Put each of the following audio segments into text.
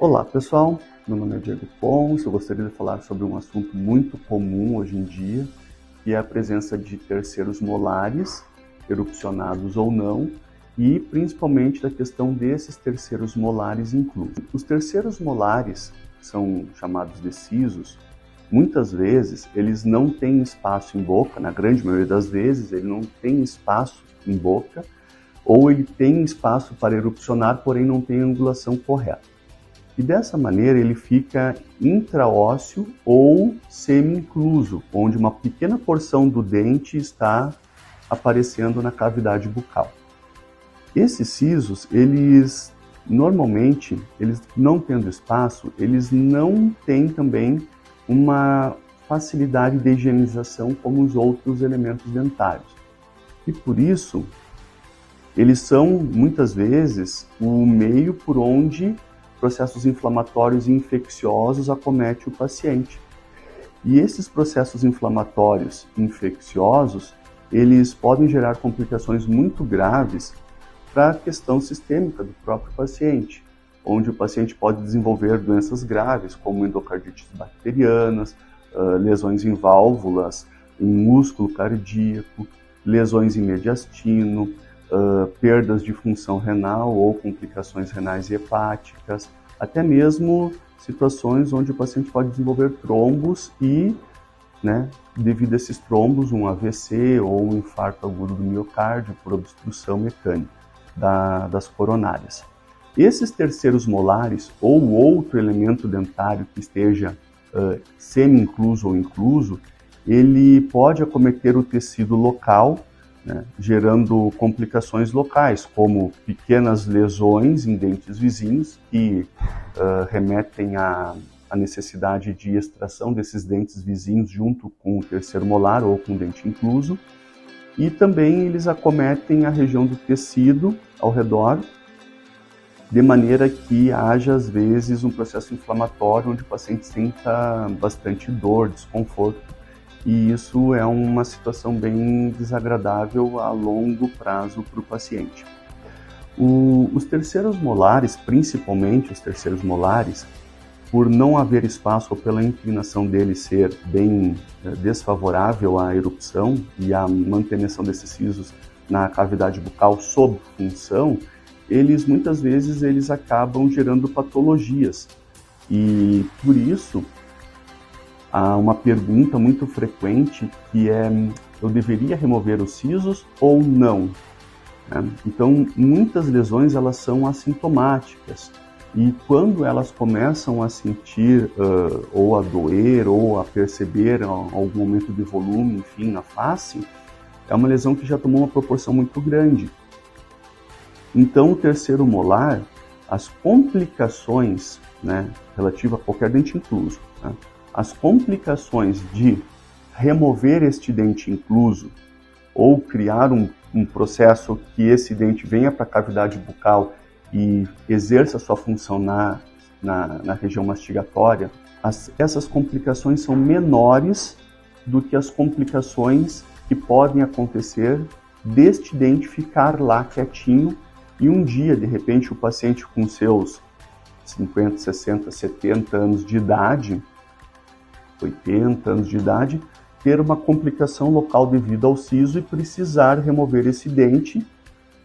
Olá pessoal, meu nome é Diego Pons. Eu gostaria de falar sobre um assunto muito comum hoje em dia, que é a presença de terceiros molares, erupcionados ou não, e principalmente da questão desses terceiros molares inclusos. Os terceiros molares, que são chamados de sisos, muitas vezes eles não têm espaço em boca, na grande maioria das vezes ele não tem espaço em boca, ou ele tem espaço para erupcionar, porém não tem a angulação correta. E dessa maneira ele fica intraósseo ou semi-incluso, onde uma pequena porção do dente está aparecendo na cavidade bucal. Esses sisos, normalmente, eles não tendo espaço, eles não têm também uma facilidade de higienização como os outros elementos dentários. E por isso, eles são muitas vezes o meio por onde processos inflamatórios e infecciosos acometem o paciente. E esses processos inflamatórios e infecciosos, eles podem gerar complicações muito graves para a questão sistêmica do próprio paciente, onde o paciente pode desenvolver doenças graves, como endocardites bacterianas, lesões em válvulas, em músculo cardíaco, lesões em mediastino, perdas de função renal ou complicações renais e hepáticas, até mesmo situações onde o paciente pode desenvolver trombos e, devido a esses trombos, um AVC ou um infarto agudo do miocárdio por obstrução mecânica das coronárias. Esses terceiros molares ou outro elemento dentário que esteja semi-incluso ou incluso, ele pode acometer o tecido local, gerando complicações locais, como pequenas lesões em dentes vizinhos, que remetem à necessidade de extração desses dentes vizinhos junto com o terceiro molar ou com o dente incluso. E também eles acometem a região do tecido ao redor, de maneira que haja, às vezes, um processo inflamatório onde o paciente sinta bastante dor, desconforto. E isso é uma situação bem desagradável a longo prazo para o paciente. Os terceiros molares, principalmente os terceiros molares, por não haver espaço ou pela inclinação dele ser bem desfavorável à erupção e à manutenção desses sisos na cavidade bucal sob função, muitas vezes eles acabam gerando patologias. E por isso, há uma pergunta muito frequente que é: eu deveria remover os sisos ou não? Então, muitas lesões elas são assintomáticas e quando elas começam a sentir ou a doer ou a perceber algum aumento de volume, enfim, na face, é uma lesão que já tomou uma proporção muito grande. Então, o terceiro molar, as complicações, relativa a qualquer dente incluso, as complicações de remover este dente incluso ou criar um processo que esse dente venha para a cavidade bucal e exerça sua função na região mastigatória, essas complicações são menores do que as complicações que podem acontecer deste dente ficar lá quietinho e um dia, de repente, o paciente com seus 50, 60, 70 anos de idade, 80 anos de idade, ter uma complicação local devido ao siso e precisar remover esse dente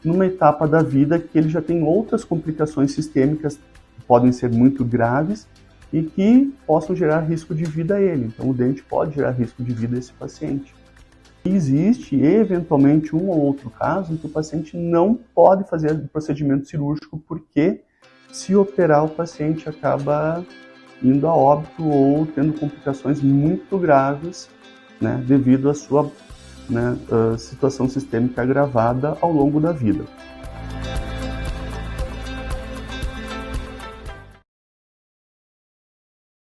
numa etapa da vida que ele já tem outras complicações sistêmicas que podem ser muito graves e que possam gerar risco de vida a ele. Então o dente pode gerar risco de vida a esse paciente. E existe eventualmente um ou outro caso em que o paciente não pode fazer o procedimento cirúrgico porque se operar o paciente acaba indo a óbito ou tendo complicações muito graves, devido à sua situação sistêmica agravada ao longo da vida.